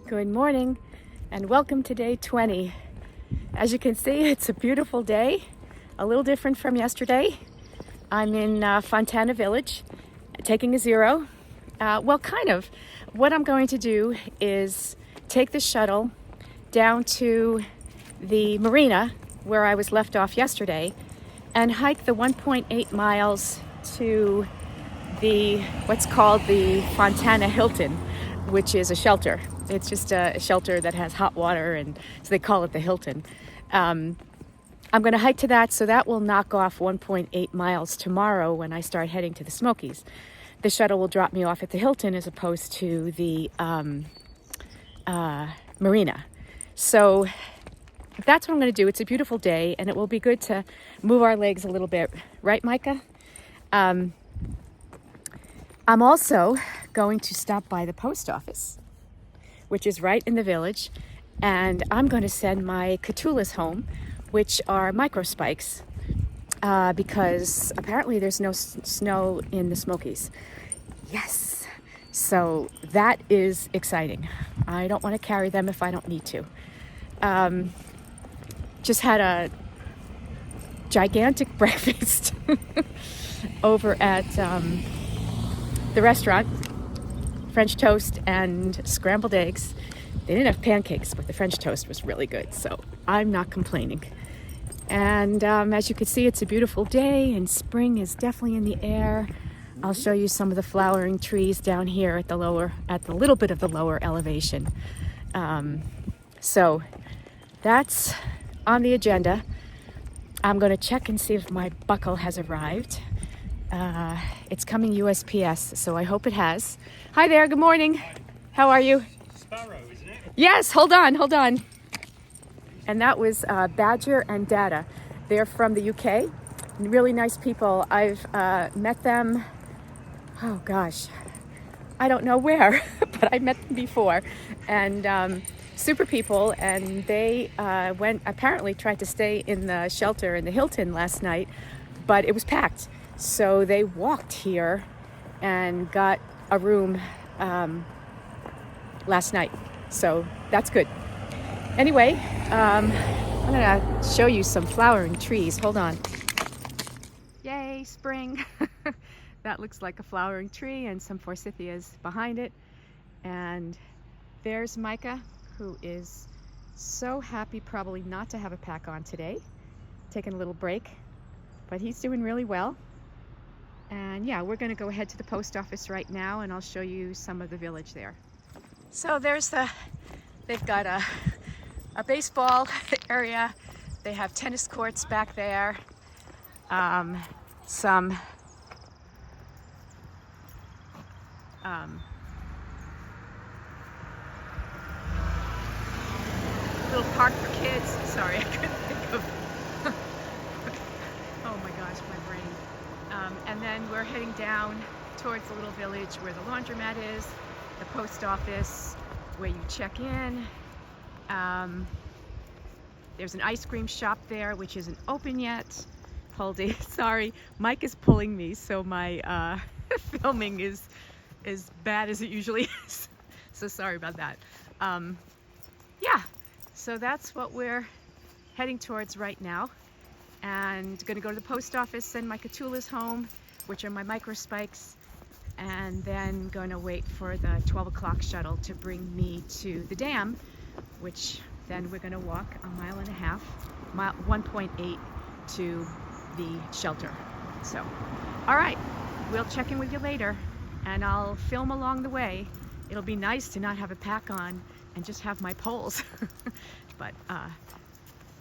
Good morning and welcome to day 20. As you can see, it's a beautiful day, a little different from yesterday. I'm in Fontana Village, taking a zero. Well, kind of. What I'm going to do is take the shuttle down to the Marina, where I was left off yesterday, and hike the 1.8 miles to the what's called the Fontana Hilton, which is a shelter. It's just a shelter that has hot water, and so they call it the Hilton. I'm going to hike to that, so that will knock off 1.8 miles tomorrow when I start heading to the Smokies. The shuttle will drop me off at the Hilton as opposed to the Marina. So that's what I'm going to do. It's a beautiful day, and it will be good to move our legs a little bit. Right, Micah? I'm also going to stop by the post office, which is right in the village, and I'm going to send my Catulas home, which are micro spikes, because apparently there's no snow in the Smokies. Yes, so that is exciting. I don't want to carry them if I don't need to. Just had a gigantic breakfast over at the restaurant. French toast and scrambled eggs. They didn't have pancakes, but the French toast was really good, so I'm not complaining. And as you can see, it's a beautiful day, and spring is definitely in the air. I'll show you some of the flowering trees down here at the little bit of the lower elevation. So that's on the agenda. I'm going to check and see if my buckle has arrived. It's coming USPS, so I hope it has. Hi there, good morning. How are you? Sparrow, isn't it? Yes, hold on. And that was Badger and Dada. They're from the UK. Really nice people. I've met them, oh gosh, I don't know where, but I met them before. And super people, and they tried to stay in the shelter in the Hilton last night, but it was packed. So they walked here and got a room last night. So that's good. Anyway, I'm gonna show you some flowering trees. Hold on. Yay, spring. That looks like a flowering tree, and some forsythias behind it. And there's Micah, who is so happy probably not to have a pack on today. Taking a little break, but he's doing really well. And yeah, we're going to go ahead to the post office right now, and I'll show you some of the village there. So they've got a baseball area. They have tennis courts back there. Some little park for kids. Sorry, I couldn't think of. Oh my gosh, my brain. And then we're heading down towards the little village where the laundromat is, the post office, where you check in. There's an ice cream shop there, which isn't open yet. Holding, sorry, Mike is pulling me, so my filming is as bad as it usually is. So sorry about that. Yeah, so that's what we're heading towards right now. And gonna go to the post office, send my Catulas home, which are my micro spikes, and then gonna wait for the 12 o'clock shuttle to bring me to the dam, which then we're gonna walk 1.5 miles, 1.8 to the shelter. So, all right, we'll check in with you later, and I'll film along the way. It'll be nice to not have a pack on and just have my poles, but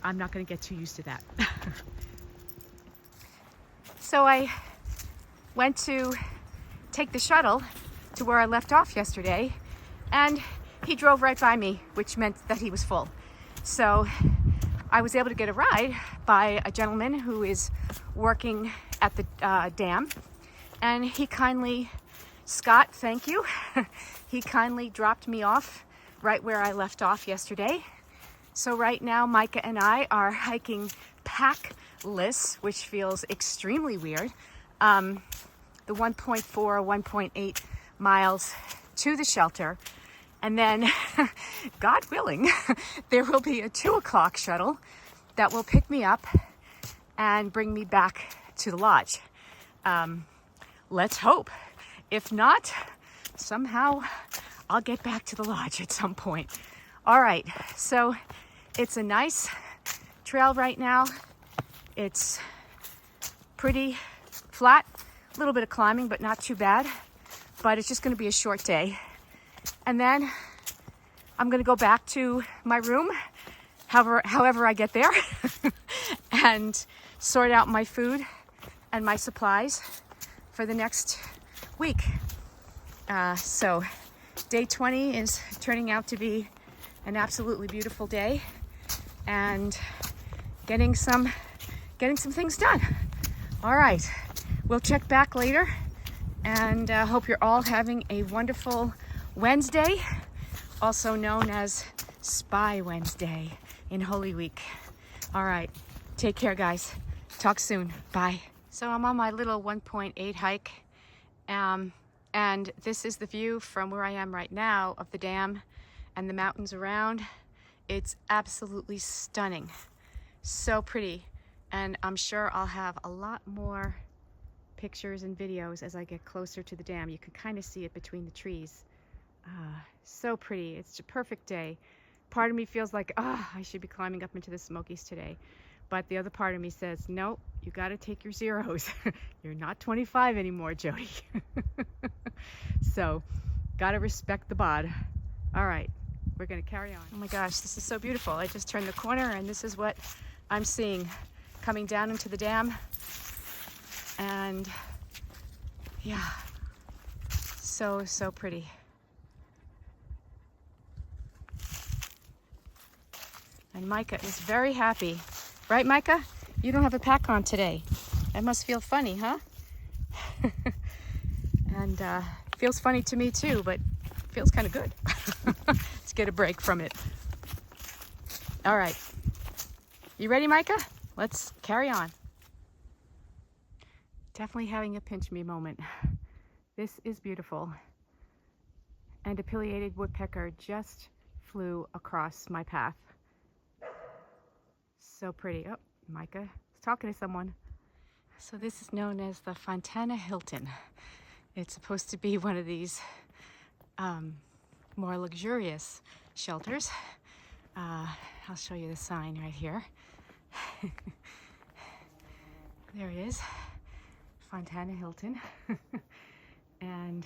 I'm not going to get too used to that. So I went to take the shuttle to where I left off yesterday, and he drove right by me, which meant that he was full. So I was able to get a ride by a gentleman who is working at the dam, and he kindly, Scott, thank you, he kindly dropped me off right where I left off yesterday. So right now, Micah and I are hiking packless, which feels extremely weird. The 1.4 or 1.8 miles to the shelter. And then, God willing, there will be a 2 o'clock shuttle that will pick me up and bring me back to the lodge. Let's hope. If not, somehow I'll get back to the lodge at some point. All right, so it's a nice trail right now. It's pretty flat, a little bit of climbing, but not too bad. But it's just gonna be a short day. And then I'm gonna go back to my room, however I get there, and sort out my food and my supplies for the next week. So day 20 is turning out to be an absolutely beautiful day, and getting some things done. All right, we'll check back later, and hope you're all having a wonderful Wednesday, also known as Spy Wednesday in Holy Week. All right, take care, guys. Talk soon. Bye. So I'm on my little 1.8 hike, and this is the view from where I am right now of the dam and the mountains around. It's absolutely stunning. So pretty. And I'm sure I'll have a lot more pictures and videos as I get closer to the dam. You can kind of see it between the trees. So pretty. It's a perfect day. Part of me feels like, I should be climbing up into the Smokies today. But the other part of me says, no, you got to take your zeros. You're not 25 anymore, Jody. So, got to respect the bod. All right, we're going to carry on. Oh my gosh, this is so beautiful. I just turned the corner and this is what I'm seeing coming down into the dam. And yeah, so pretty. And Micah is very happy. Right, Micah? You don't have a pack on today. That must feel funny, huh? And feels funny to me too, but feels kind of good. Let's get a break from it. All right. You ready, Micah? Let's carry on. Definitely having a pinch me moment. This is beautiful. And a pileated woodpecker just flew across my path. So pretty. Oh, Micah is talking to someone. So this is known as the Fontana Hilton. It's supposed to be one of these more luxurious shelters. I'll show you the sign right here. There it is, Fontana Hilton. And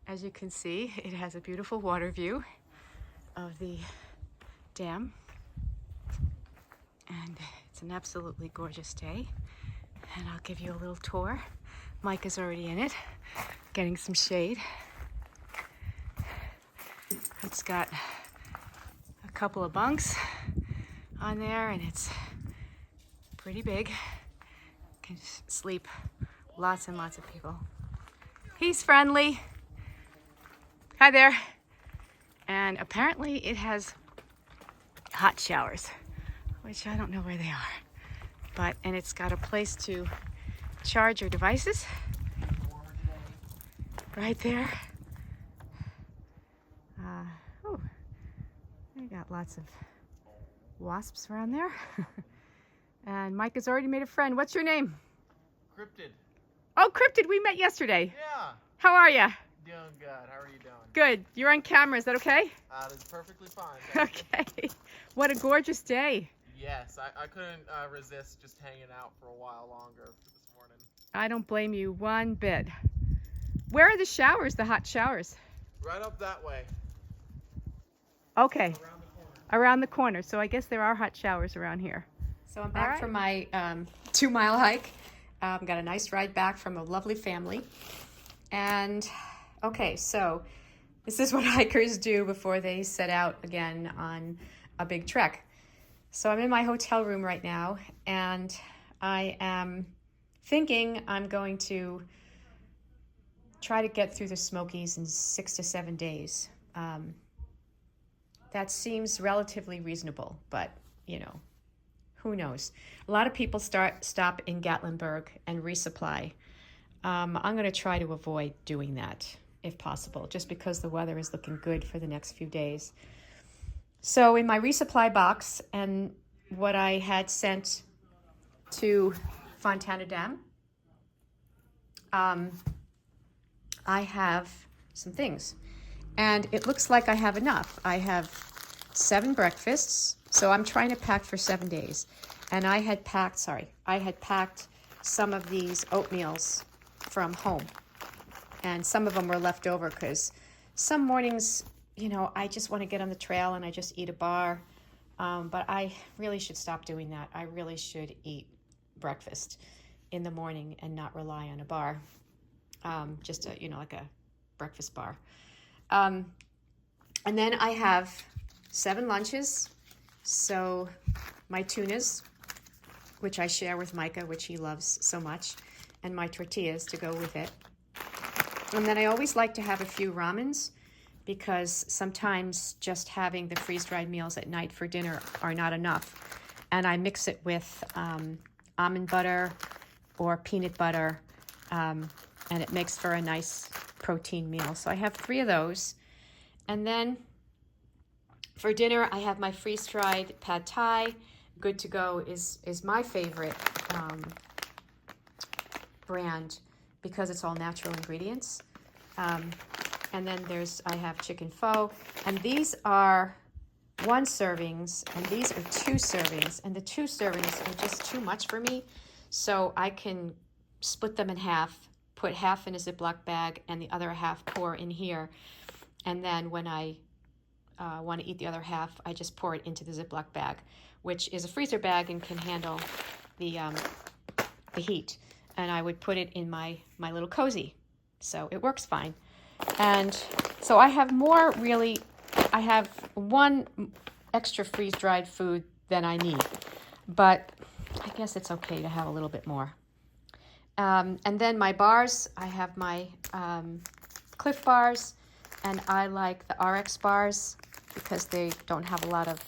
as you can see, it has a beautiful water view of the dam. And it's an absolutely gorgeous day. And I'll give you a little tour. Micah's already in it, getting some shade. It's got a couple of bunks on there, and it's pretty big. Can sleep lots and lots of people. He's friendly. Hi there. And apparently it has hot showers, which I don't know where they are. And it's got a place to charge your devices right there. Oh, I got lots of wasps around there. And Mike has already made a friend. What's your name? Cryptid. Oh, Cryptid, we met yesterday. Yeah. How are you? Doing good. How are you doing? Good. You're on camera. Is that okay? That's perfectly fine. Thank you. Okay. What a gorgeous day. Yes, I couldn't resist just hanging out for a while longer this morning. I don't blame you one bit. Where are the showers, the hot showers? Right up that way. Okay. Around the corner. Around the corner. So I guess there are hot showers around here. So I'm back from my 2-mile hike. Got a nice ride back from a lovely family. And okay, so this is what hikers do before they set out again on a big trek. So I'm in my hotel room right now, and I am thinking I'm going to try to get through the Smokies in 6 to 7 days. That seems relatively reasonable, but you know, who knows? A lot of people stop in Gatlinburg and Resupply. I'm going to try to avoid doing that. if possible, just because the weather is looking good for the next few days. So in my resupply box and what I had sent to Fontana Dam, I have some things. And it looks like I have enough. I have 7 breakfasts, so I'm trying to pack for 7 days. And I had packed some of these oatmeals from home. And some of them were left over because some mornings, you know, I just want to get on the trail and I just eat a bar. But I really should stop doing that. I really should eat breakfast in the morning and not rely on a bar. Just a, you know, like a breakfast bar. And then I have 7 lunches. So my tunas, which I share with Micah, which he loves so much, and my tortillas to go with it. And then I always like to have a few ramens because sometimes just having the freeze-dried meals at night for dinner are not enough. And I mix it with almond butter or peanut butter, and it makes for a nice protein meal. So I have 3 of those. And then for dinner, I have my freeze-dried pad thai. Good to Go is my favorite brand because it's all natural ingredients. And then I have chicken pho. And these are 1 servings, and these are 2 servings. And the 2 servings are just too much for me. So I can split them in half, put half in a Ziploc bag, and the other half pour in here. And then when I want to eat the other half, I just pour it into the Ziploc bag, which is a freezer bag and can handle the heat. And I would put it in my little cozy. So it works fine. And so I have more, really, I have 1 extra freeze-dried food than I need. But I guess it's okay to have a little bit more. And then my bars, I have my Cliff bars, and I like the RX bars because they don't have a lot of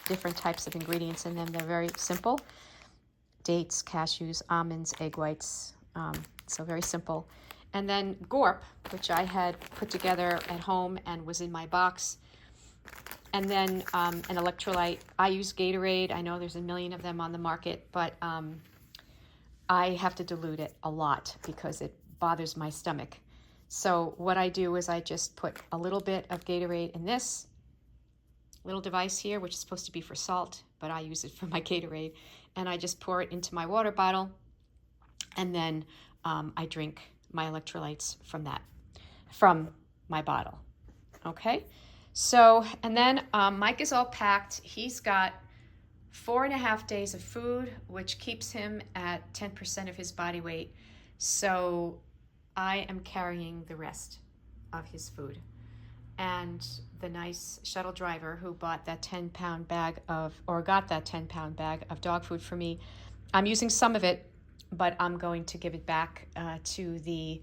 different types of ingredients in them. They're very simple. Dates, cashews, almonds, egg whites, so very simple. And then Gorp, which I had put together at home and was in my box. And then an electrolyte. I use Gatorade. I know there's a million of them on the market, but I have to dilute it a lot because it bothers my stomach. So what I do is I just put a little bit of Gatorade in this little device here, which is supposed to be for salt, but I use it for my Gatorade. And I just pour it into my water bottle, and then I drink my electrolytes from my bottle. Okay? So, and then Mike is all packed. He's got 4.5 days of food, which keeps him at 10% of his body weight. So I am carrying the rest of his food. And the nice shuttle driver who bought that 10-pound bag got that 10-pound bag of dog food for me, I'm using some of it, but I'm going to give it back to the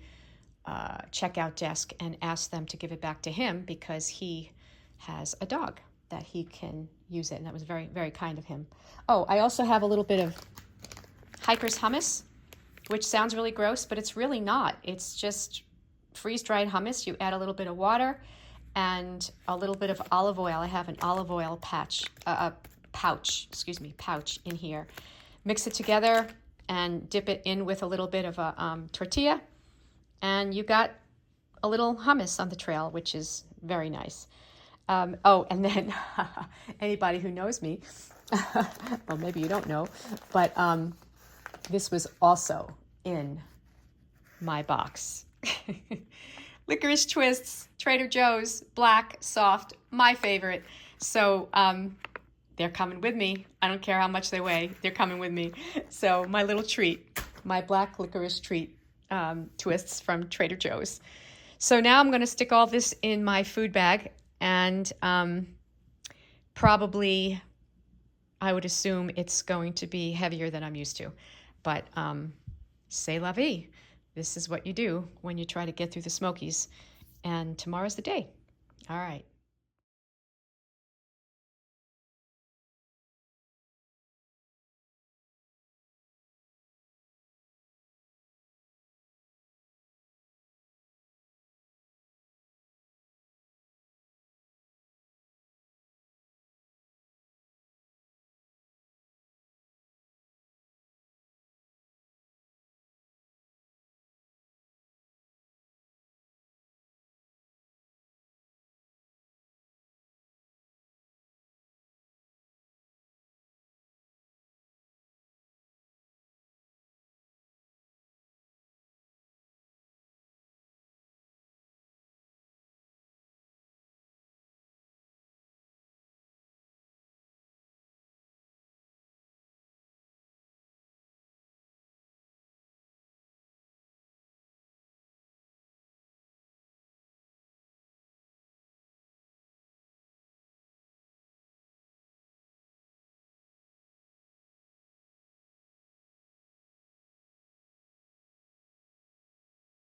checkout desk and ask them to give it back to him because he has a dog that he can use it, and that was very, very kind of him. Oh, I also have a little bit of hiker's hummus, which sounds really gross, but it's really not. It's just freeze-dried hummus. You add a little bit of water and a little bit of olive oil. I have an olive oil pouch in here. Mix it together and dip it in with a little bit of a tortilla, and you got a little hummus on the trail, which is very nice. Oh, and then anybody who knows me, well, maybe you don't know, but this was also in my box. Licorice Twists, Trader Joe's, black, soft, my favorite. So they're coming with me. I don't care how much they weigh. They're coming with me. So my little treat, my black licorice treat twists from Trader Joe's. So now I'm going to stick all this in my food bag, and probably I would assume it's going to be heavier than I'm used to. But c'est la vie. This is what you do when you try to get through the Smokies. And tomorrow's the day. All right.